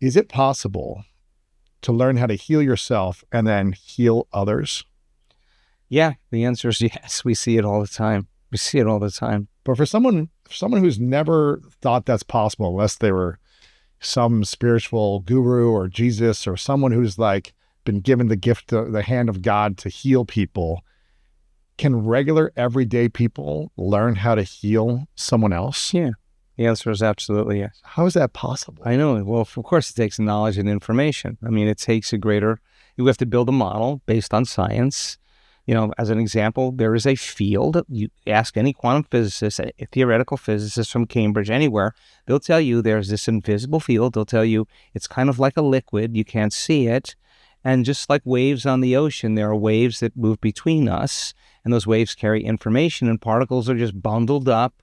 Is it possible to learn how to heal yourself and then heal others? Yeah, the answer is yes. We see it all the time. But for someone who's never thought that's possible, unless they were some spiritual guru or Jesus or someone who's like been given the gift, the hand of God to heal people, can regular everyday people learn how to heal someone else? Yeah. The answer is absolutely yes. How is that possible? I know. Well, of course, it takes knowledge and information. I mean, it takes you have to build a model based on science. As an example, there is a field. You ask any quantum physicist, a theoretical physicist from Cambridge, anywhere, they'll tell you there's this invisible field. They'll tell you it's kind of like a liquid. You can't see it. And just like waves on the ocean, there are waves that move between us, and those waves carry information, and particles are just bundled up,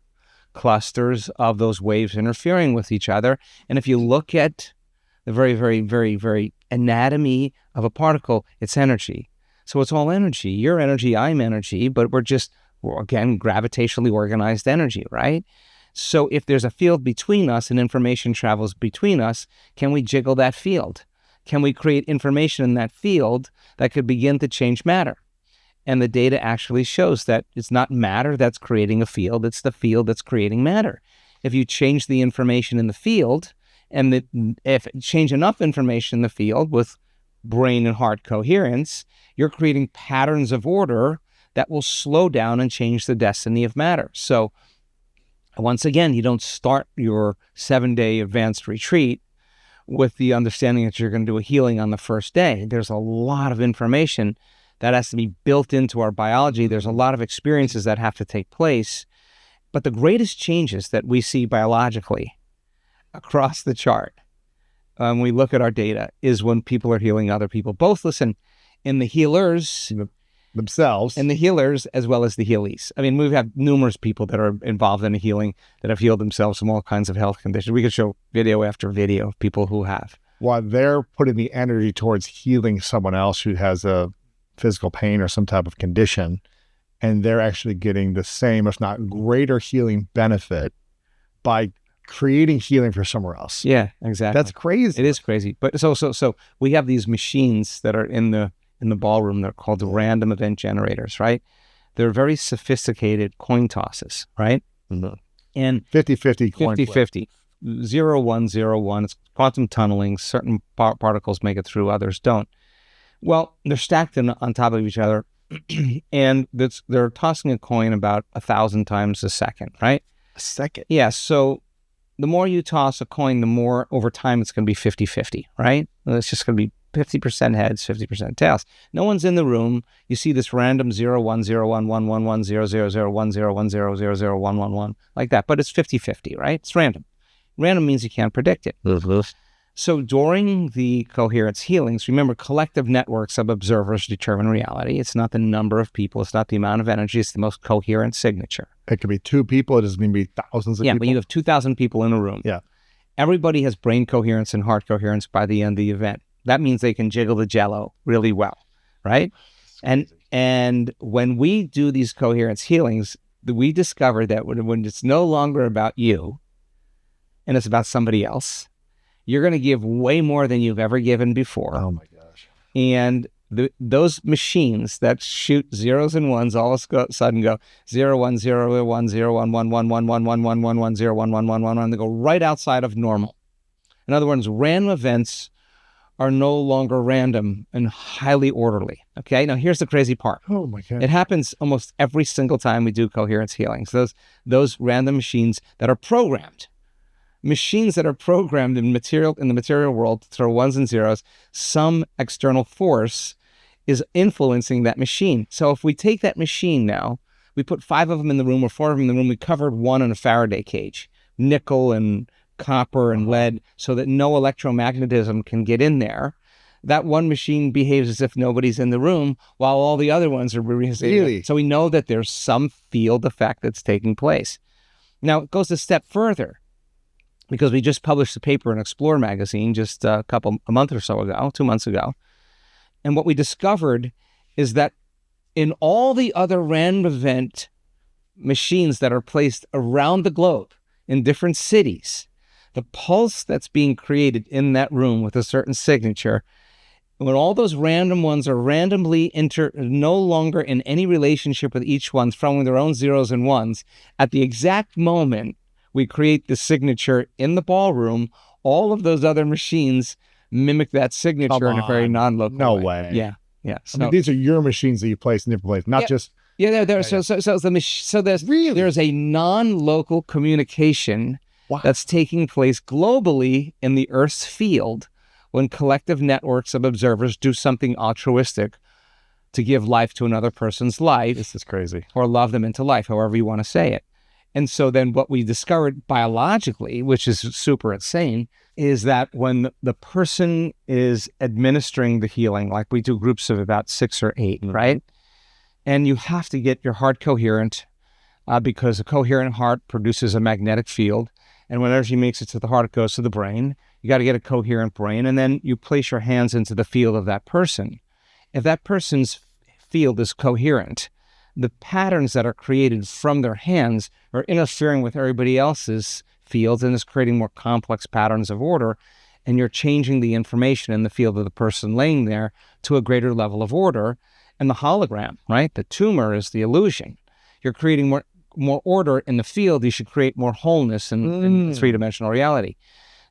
clusters of those waves interfering with each other. And if you look at the very, very, very, very anatomy of a particle, it's energy. So it's all energy. You're energy, I'm energy, but we're again, gravitationally organized energy, right? So if there's a field between us and information travels between us, can we jiggle that field? Can we create information in that field that could begin to change matter? And the data actually shows that it's not matter that's creating a field, it's the field that's creating matter. If you change the information in the field, and if you change enough information in the field with brain and heart coherence, you're creating patterns of order that will slow down and change the destiny of matter. So once again, you don't start your 7-day advanced retreat with the understanding that you're going to do a healing on the first day. There's a lot of information that has to be built into our biology. There's a lot of experiences that have to take place. But the greatest changes that we see biologically across the chart, when we look at our data, is when people are healing other people. Both, in the healers themselves, and the healers as well as the healees. I mean, we've had numerous people that are involved in a healing that have healed themselves from all kinds of health conditions. We could show video after video of people who have. While they're putting the energy towards healing someone else who has a physical pain or some type of condition, and they're actually getting the same, if not greater, healing benefit by creating healing for somewhere else. Yeah, exactly. That's crazy. It is crazy. But so we have these machines that are in the ballroom. They're called the random event generators, right? They're very sophisticated coin tosses, right? Mm-hmm. And 50-50 coin flip. 50-50. 0, 1, 0, 1. It's quantum tunneling. Certain particles make it through, others don't. Well, they're stacked on top of each other, and they're tossing a coin about 1,000 times a second, right? A second? Yeah, so the more you toss a coin, the more over time it's going to be 50-50, right? It's just going to be 50% heads, 50% tails. No one's in the room. You see this random 0, 1, 0, 1, 1, 1, 1, 0, 0, 0, 1, 0, 1, 0, 0, 0, 1, 1, 1, like that. But it's 50-50, right? It's random. Random means you can't predict it. So during the coherence healings, remember, collective networks of observers determine reality. It's not the number of people. It's not the amount of energy. It's the most coherent signature. It could be 2 people. It doesn't mean to be thousands of people. Yeah, but you have 2,000 people in a room. Yeah. Everybody has brain coherence and heart coherence by the end of the event. That means they can jiggle the jello really well, right? And when we do these coherence healings, we discover that when it's no longer about you and it's about somebody else, you're going to give way more than you've ever given before. Oh my gosh. And those machines that shoot zeros and ones all of a sudden go 0, 1, 0, 1, 0, 1, 1, 1, 1, 1, 1, 1, 1, 1, 0, 1, 1, 1, 1, 1. They go right outside of normal. In other words, random events are no longer random and highly orderly. Okay, now here's the crazy part. Oh my God. It happens almost every single time we do coherence healings. Those random machines that are programmed. Machines that are programmed in the material world to throw ones and zeros, some external force is influencing that machine. So if we take that machine now, we put 5 of them in the room or 4 of them in the room, we covered one in a Faraday cage, nickel and copper and lead, so that no electromagnetism can get in there. That one machine behaves as if nobody's in the room while all the other ones are behaving. Really? So we know that there's some field effect that's taking place. Now it goes a step further, because we just published a paper in Explore magazine just a month or so ago, 2 months ago. And what we discovered is that in all the other random event machines that are placed around the globe in different cities, the pulse that's being created in that room with a certain signature, when all those random ones are randomly no longer in any relationship with each one, throwing their own zeros and ones, at the exact moment we create the signature in the ballroom, all of those other machines mimic that signature in a very non-local No way. way. Yeah. I So mean, these are your machines that you place in different places, not Yeah. just. so there's Really? there's a non-local communication Wow. that's taking place globally in the Earth's field when collective networks of observers do something altruistic to give life to another person's life. This is crazy. Or love them into life, however you want to say it. And so then what we discovered biologically, which is super insane, is that when the person is administering the healing, like we do groups of about 6 or 8, right? And you have to get your heart coherent because a coherent heart produces a magnetic field. And when energy makes it to the heart, it goes to the brain. You got to get a coherent brain. And then you place your hands into the field of that person. If that person's field is coherent, the patterns that are created from their hands are interfering with everybody else's fields and is creating more complex patterns of order. And you're changing the information in the field of the person laying there to a greater level of order. And the hologram, right? The tumor is the illusion. You're creating more order in the field. You should create more wholeness in three-dimensional reality.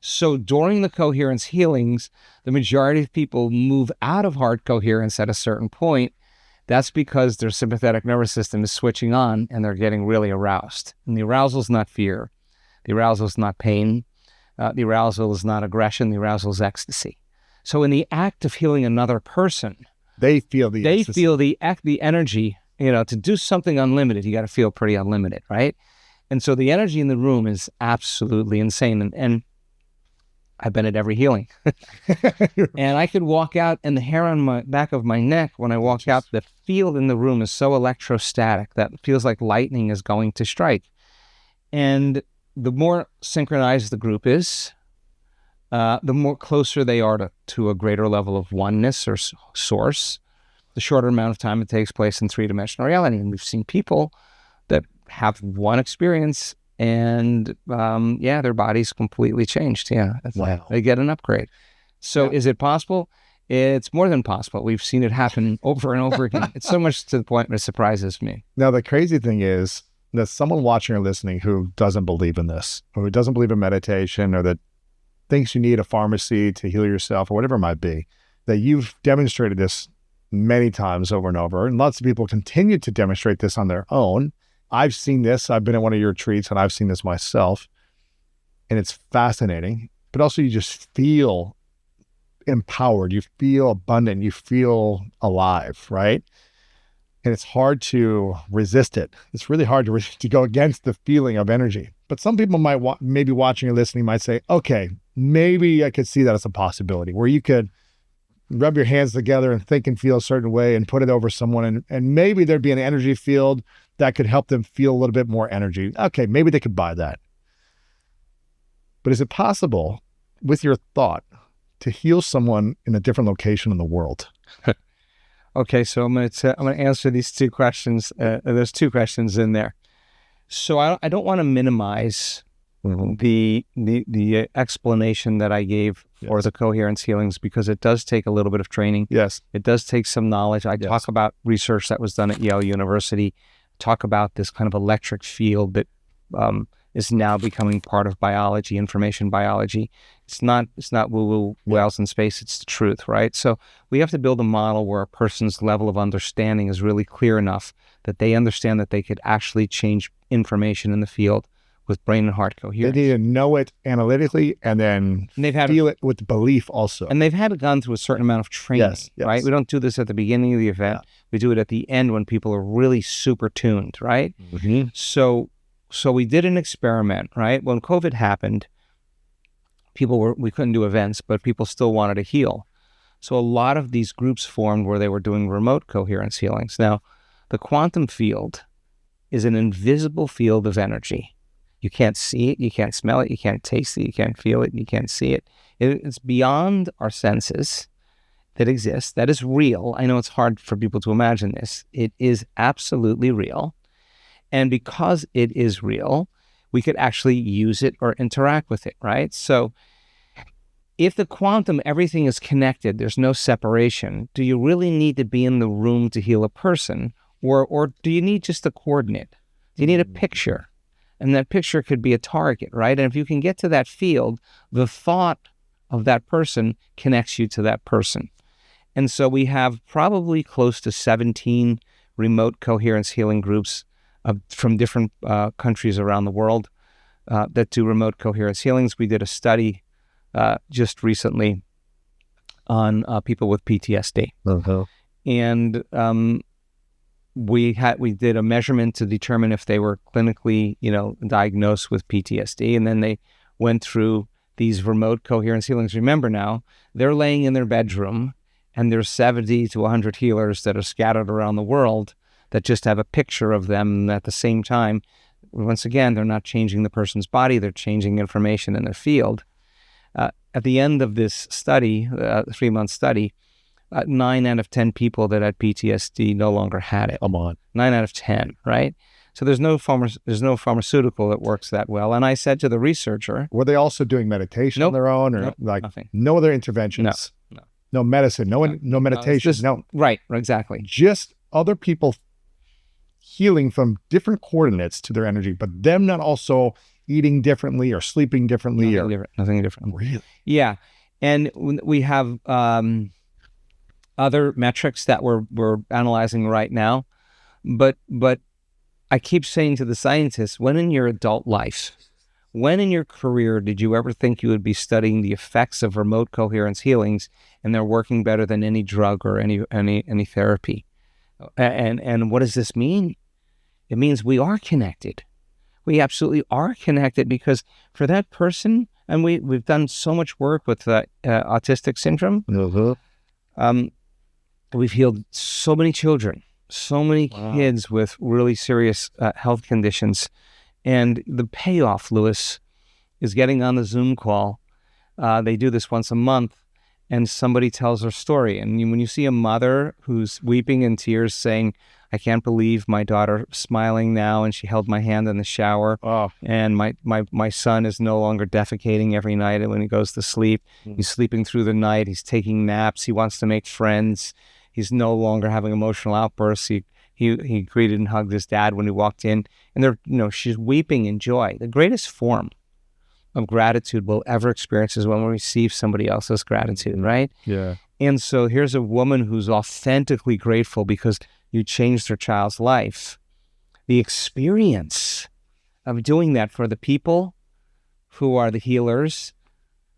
So during the coherence healings, the majority of people move out of heart coherence at a certain point. That's because their sympathetic nervous system is switching on and they're getting really aroused. And the arousal is not fear. The arousal is not pain. The arousal is not aggression. The arousal is ecstasy. So in the act of healing another person, they feel the energy, to do something unlimited, you got to feel pretty unlimited, right? And so the energy in the room is absolutely insane. And I've been at every healing. And I could walk out and the hair on my back of my neck, when I walk out, the field in the room is so electrostatic that it feels like lightning is going to strike. And the more synchronized the group is, the more closer they are to a greater level of oneness or source, the shorter amount of time it takes place in three-dimensional reality. And we've seen people that have one experience and their body's completely changed. Yeah. Wow. They get an upgrade. So Is it possible? It's more than possible. We've seen it happen over and over again. It's so much to the point where it surprises me. Now, the crazy thing is that someone watching or listening who doesn't believe in this, or who doesn't believe in meditation, or that thinks you need a pharmacy to heal yourself, or whatever it might be, that you've demonstrated this many times over and over. And lots of people continue to demonstrate this on their own. I've seen this. I've been at one of your retreats and I've seen this myself. And it's fascinating. But also you just feel empowered. You feel abundant. You feel alive, right? And it's hard to resist it. It's really hard to go against the feeling of energy. But some people might maybe watching or listening might say, okay, maybe I could see that as a possibility, where you could rub your hands together and think and feel a certain way and put it over someone. And maybe there'd be an energy field that could help them feel a little bit more energy. Okay, maybe they could buy that. But is it possible with your thought to heal someone in a different location in the world? Okay, so I'm going to answer these two questions. There's two questions in there. So I don't want to minimize the explanation that I gave for the coherence healings, because it does take a little bit of training. Yes. It does take some knowledge. I talk about research that was done at Yale University, talk about this kind of electric field that is now becoming part of biology, information biology. It's not woo-woo wells in space, it's the truth, right? So we have to build a model where a person's level of understanding is really clear enough that they understand that they could actually change information in the field with brain and heart coherence. They need to know it analytically and then feel it with belief also. And they've had it gone through a certain amount of training, right? We don't do this at the beginning of the event. Yeah. We do it at the end when people are really super tuned, right? Mm-hmm. So we did an experiment, right? When COVID happened, we couldn't do events, but people still wanted to heal. So a lot of these groups formed where they were doing remote coherence healings. Now, the quantum field is an invisible field of energy. You can't see it, you can't smell it, you can't taste it, you can't feel it, you can't see it. It's beyond our senses that exist. That is real. I know it's hard for people to imagine this. It is absolutely real. And because it is real, we could actually use it or interact with it, right? So if the quantum, everything is connected, there's no separation, do you really need to be in the room to heal a person? Or do you need just a coordinate? Do you need a picture? And that picture could be a target, right? And if you can get to that field, the thought of that person connects you to that person. And so we have probably close to 17 remote coherence healing groups from different countries around the world that do remote coherence healings. We did a study just recently on people with PTSD. Uh-huh. And we did a measurement to determine if they were clinically, diagnosed with PTSD. And then they went through these remote coherence healings. Remember now, they're laying in their bedroom and there's 70 to 100 healers that are scattered around the world that just have a picture of them at the same time. Once again, they're not changing the person's body, they're changing information in their field. At the end of this study, 3-month study, 9 out of 10 people that had PTSD no longer had it. Come on. 9 out of 10, right? So there's no pharmaceutical that works that well. And I said to the researcher, were they also doing meditation on their own, or nothing. No other interventions? No medicine, no meditation, no. Right, exactly. Just other people healing from different coordinates to their energy, but them not also eating differently or sleeping differently. Nothing different. Really? Yeah. And we have other metrics that we're analyzing right now. But I keep saying to the scientists, when in your adult life, when in your career did you ever think you would be studying the effects of remote coherence healings and they're working better than any drug or any therapy? And what does this mean? It means we are connected. We absolutely are connected, because for that person, and we've done so much work with autistic syndrome. Uh-huh. We've healed so many children, so many kids with really serious health conditions. And the payoff, Louis, is getting on the Zoom call. They do this once a month, and somebody tells their story. And when you see a mother who's weeping in tears saying, I can't believe my daughter smiling now, and she held my hand in the shower. Oh. And my son is no longer defecating every night when he goes to sleep. He's sleeping through the night. He's taking naps. He wants to make friends. He's no longer having emotional outbursts. He greeted and hugged his dad when he walked in. And she's weeping in joy. The greatest form of gratitude we'll ever experience is when we receive somebody else's gratitude, right? Yeah. And so here's a woman who's authentically grateful because you changed her child's life. The experience of doing that for the people who are the healers,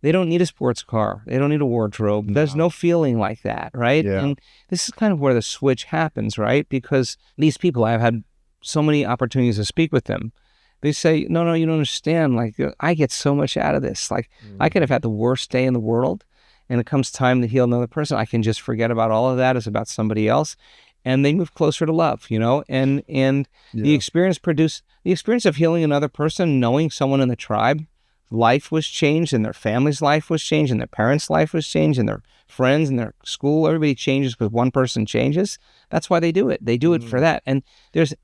they don't need a sports car. They don't need a wardrobe. There's no feeling like that, right? Yeah. And this is kind of where the switch happens, right? Because these people, I've had so many opportunities to speak with them. They say, no, you don't understand. Like, I get so much out of this. Like, I could have had the worst day in the world, and it comes time to heal another person, I can just forget about all of that. It's about somebody else. And they move closer to love, and the experience of healing another person, knowing someone in the tribe, life was changed, and their family's life was changed, and their parents' life was changed, and their friends and their school, everybody changes because one person changes. That's why they do it. They do it for that. And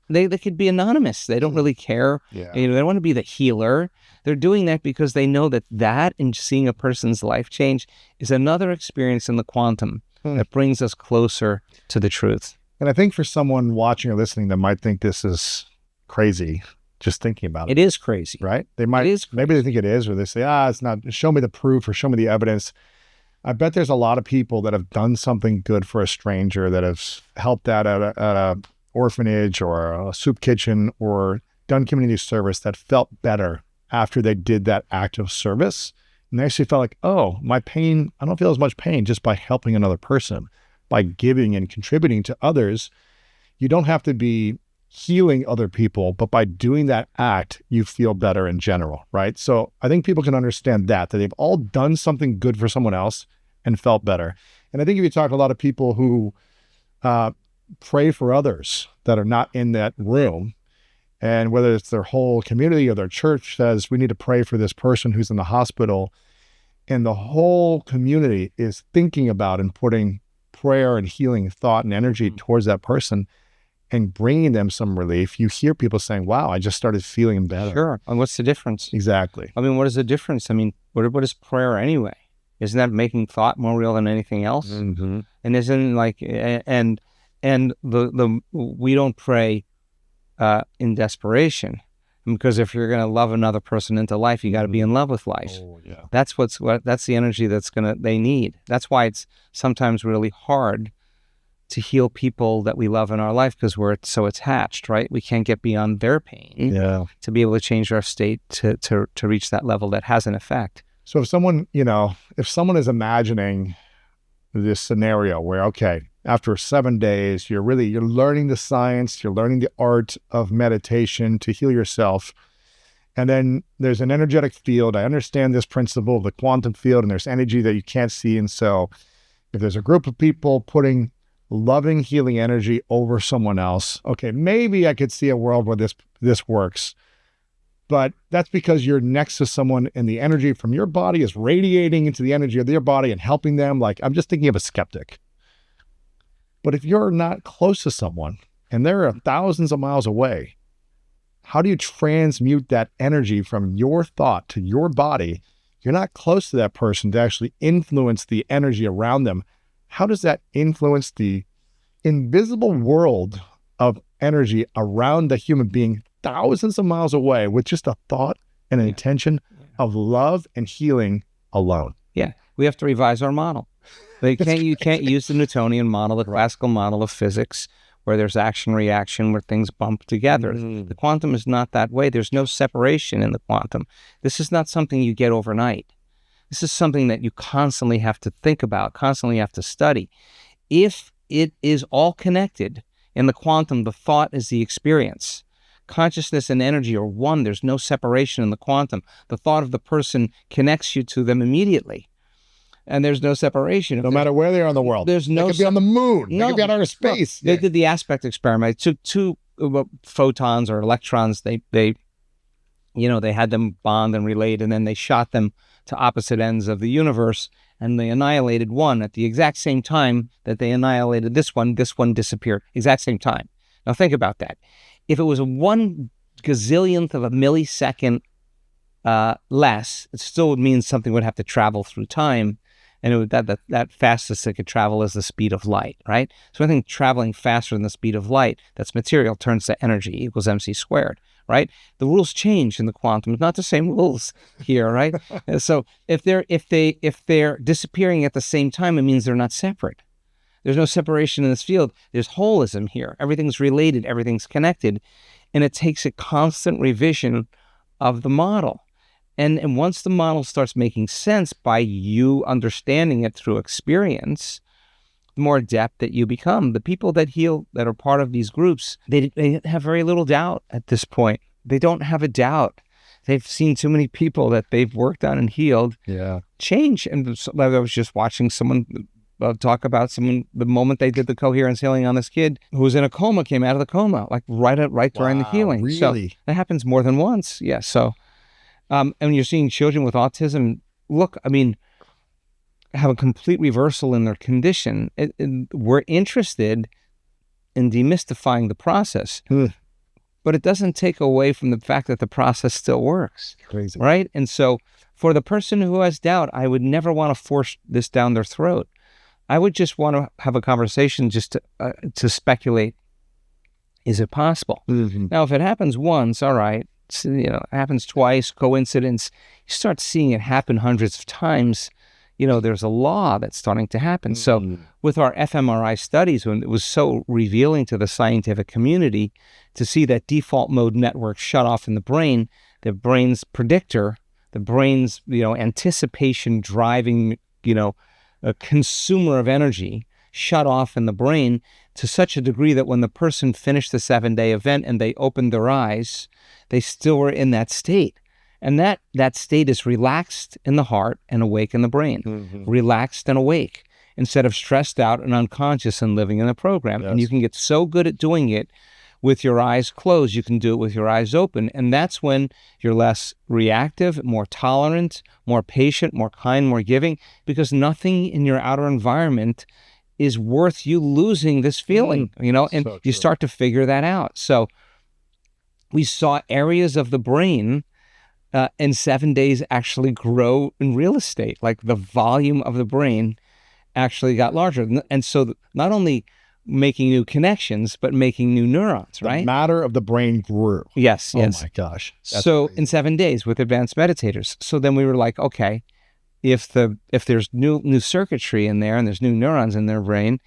they could be anonymous. They don't really care. Yeah. They don't want to be the healer. They're doing that because they know that and seeing a person's life change is another experience in the quantum that brings us closer to the truth. And I think for someone watching or listening that might think this is crazy, just thinking about it. It is crazy. Right? They might, maybe they think it is, or they say, it's not, show me the proof or show me the evidence. I bet there's a lot of people that have done something good for a stranger, that have helped out at a orphanage or a soup kitchen or done community service, that felt better after they did that act of service. And they actually felt like, my pain, I don't feel as much pain just by helping another person, by giving and contributing to others. You don't have to be healing other people, but by doing that act, you feel better in general, right? So I think people can understand that they've all done something good for someone else and felt better. And I think if you talk to a lot of people who pray for others that are not in that room, and whether it's their whole community or their church says, we need to pray for this person who's in the hospital, and the whole community is thinking about and putting prayer and healing thought and energy towards that person, and bringing them some relief, you hear people saying, wow, I just started feeling better. Sure. And what's the difference? Exactly. I mean, what is the difference? I mean, what is prayer anyway? Isn't that making thought more real than anything else? Mm-hmm. And isn't like, and we don't pray in desperation, because if you're going to love another person into life, you got to be in love with life. Oh, yeah. That's that's the energy they need. That's why it's sometimes really hard to heal people that we love in our life, because we're so attached, right? We can't get beyond their pain to be able to change our state to reach that level that has an effect. So if someone is imagining this scenario where, okay, after 7 days, you're learning the science, you're learning the art of meditation to heal yourself. And then there's an energetic field. I understand this principle of the quantum field, and there's energy that you can't see. And so if there's a group of people putting loving, healing energy over someone else, okay, maybe I could see a world where this works. But that's because you're next to someone and the energy from your body is radiating into the energy of their body and helping them. Like, I'm just thinking of a skeptic. But if you're not close to someone and they're thousands of miles away, how do you transmute that energy from your thought to your body? You're not close to that person to actually influence the energy around them. How does that influence the invisible world of energy around the human being thousands of miles away with just a thought and an intention of love and healing alone? Yeah, we have to revise our model. You can't use the Newtonian model, the classical model of physics, where there's action-reaction, where things bump together. Mm-hmm. The quantum is not that way. There's no separation in the quantum. This is not something you get overnight. This is something that you constantly have to think about, constantly have to study. If it is all connected in the quantum, the thought is the experience. Consciousness and energy are one. There's no separation in the quantum. The thought of the person connects you to them immediately. And there's no separation. No matter where they are in the world. There's no. They could be on the moon. They could be out outer space. They did the aspect experiment. It took two photons or electrons. They had them bond and relate, and then they shot them to opposite ends of the universe, and they annihilated one at the exact same time that they annihilated this one disappeared. Exact same time. Now think about that. If it was a 1 gazillionth of a millisecond less, it still would mean something would have to travel through time. And it would, that fastest it could travel is the speed of light, right? So anything traveling faster than the speed of light, that's material, turns to energy equals mc squared, right? The rules change in the quantum. It's not the same rules here, right? So if they're disappearing at the same time, it means they're not separate. There's no separation in this field. There's holism here. Everything's related. Everything's connected. And it takes a constant revision of the model. And once the model starts making sense by you understanding it through experience, the more adept that you become. The people that heal, that are part of these groups, they have very little doubt at this point. They don't have a doubt. They've seen too many people that they've worked on and healed change. And I was just watching someone talk about someone, the moment they did the coherence healing on this kid who was in a coma, came out of the coma, like right during the healing. Really? So that happens more than once. Yeah. So, and when you're seeing children with autism, look, I mean, have a complete reversal in their condition. We're interested in demystifying the process, but it doesn't take away from the fact that the process still works. Crazy. Right? And so for the person who has doubt, I would never want to force this down their throat. I would just want to have a conversation just to speculate, is it possible? Mm-hmm. Now, if it happens once, all right, it happens twice, coincidence, you start seeing it happen hundreds of times, there's a law that's starting to happen. Mm-hmm. So with our fMRI studies, when it was so revealing to the scientific community to see that default mode network shut off in the brain's predictor, the brain's, anticipation driving, a consumer of energy shut off in the brain to such a degree that when the person finished the 7-day event and they opened their eyes, they still were in that state. And that state is relaxed in the heart and awake in the brain. Mm-hmm. Relaxed and awake instead of stressed out and unconscious and living in the program. Yes. And you can get so good at doing it with your eyes closed. You can do it with your eyes open. And that's when you're less reactive, more tolerant, more patient, more kind, more giving, because nothing in your outer environment is worth you losing this feeling, you know, and So you true. start to figure that out. So we saw areas of the brain in 7 days actually grow in real estate. Like the volume of the brain actually got larger. And so not only making new connections, but making new neurons, The right? matter of the brain grew. Yes, Oh yes. my gosh. That's So crazy. in 7 days with advanced meditators. So then we were like, okay, if there's new circuitry in there and there's new neurons in their brain,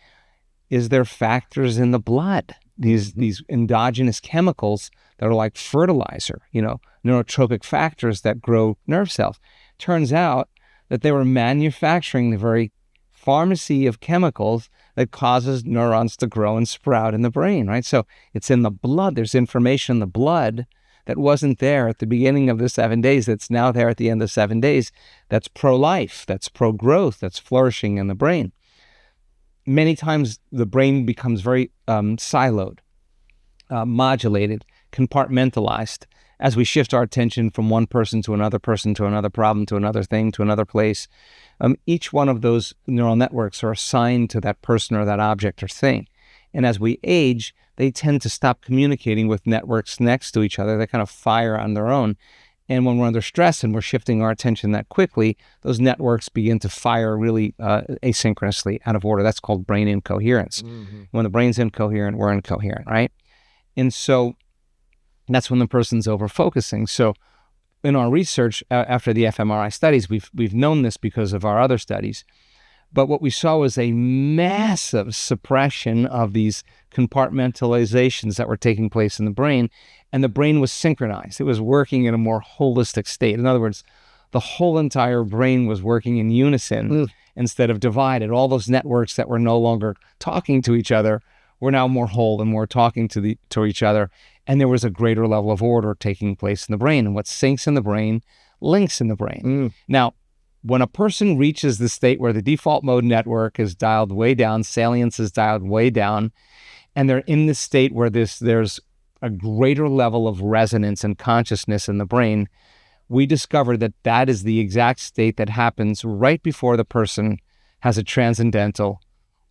is there factors in the blood, these endogenous chemicals that are like fertilizer, you know, neurotropic factors that grow nerve cells? Turns out that they were manufacturing the very pharmacy of chemicals that causes neurons to grow and sprout in the brain, right? So it's in the blood. There's information in the blood that wasn't there at the beginning of the 7 days that's now there at the end of 7 days. That's pro-life, that's pro-growth, that's flourishing in the brain. Many times the brain becomes very siloed, modulated, compartmentalized as we shift our attention from one person to another problem, to another thing, to another place. Each one of those neural networks are assigned to that person or that object or thing. And as we age, they tend to stop communicating with networks next to each other. They kind of fire on their own. And when we're under stress and we're shifting our attention that quickly, those networks begin to fire really asynchronously, out of order. That's called brain incoherence. When the brain's incoherent, we're incoherent, right? And so that's when the person's over-focusing. So in our research after the fMRI studies, we've known this because of our other studies. But what we saw was a massive suppression of these compartmentalizations that were taking place in the brain, and the brain was synchronized. It was working in a more holistic state. In other words, the whole entire brain was working in unison instead of divided. All those networks that were no longer talking to each other were now more whole and more talking to each other, and there was a greater level of order taking place in the brain. And what syncs in the brain links in the brain. Now, when a person reaches the state where the default mode network is dialed way down, salience is dialed way down, and they're in this state where there's a greater level of resonance and consciousness in the brain, we discovered that that is the exact state that happens right before the person has a transcendental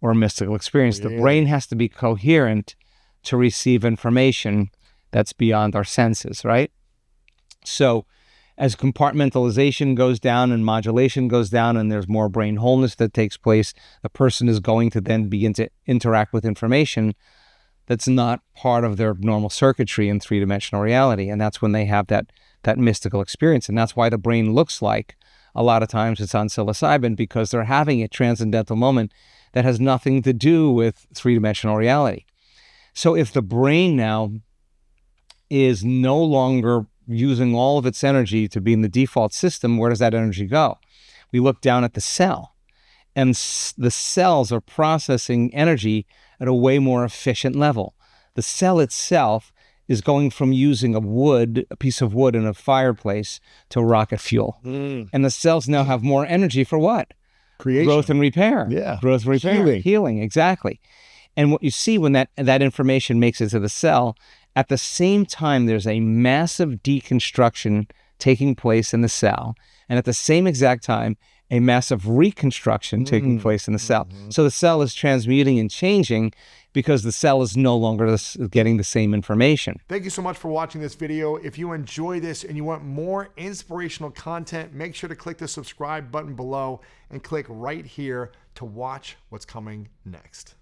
or mystical experience. The brain has to be coherent to receive information that's beyond our senses, right? So as compartmentalization goes down and modulation goes down and there's more brain wholeness that takes place, the person is going to then begin to interact with information that's not part of their normal circuitry in three-dimensional reality. And that's when they have that mystical experience. And that's why the brain looks like a lot of times it's on psilocybin, because they're having a transcendental moment that has nothing to do with three-dimensional reality. So if the brain now is no longer using all of its energy to be in the default system, where does that energy go? We look down at the cell, and the cells are processing energy at a way more efficient level. The cell itself is going from using a piece of wood in a fireplace to rocket fuel. And the cells now have more energy for what? Creation. Growth and repair. Yeah. Growth and repair. Healing, exactly. And what you see when that information makes it to the cell, at the same time, there's a massive deconstruction taking place in the cell. And at the same exact time, a massive reconstruction taking place in the cell. So the cell is transmuting and changing because the cell is no longer getting the same information. Thank you so much for watching this video. If you enjoy this and you want more inspirational content, make sure to click the subscribe button below and click right here to watch what's coming next.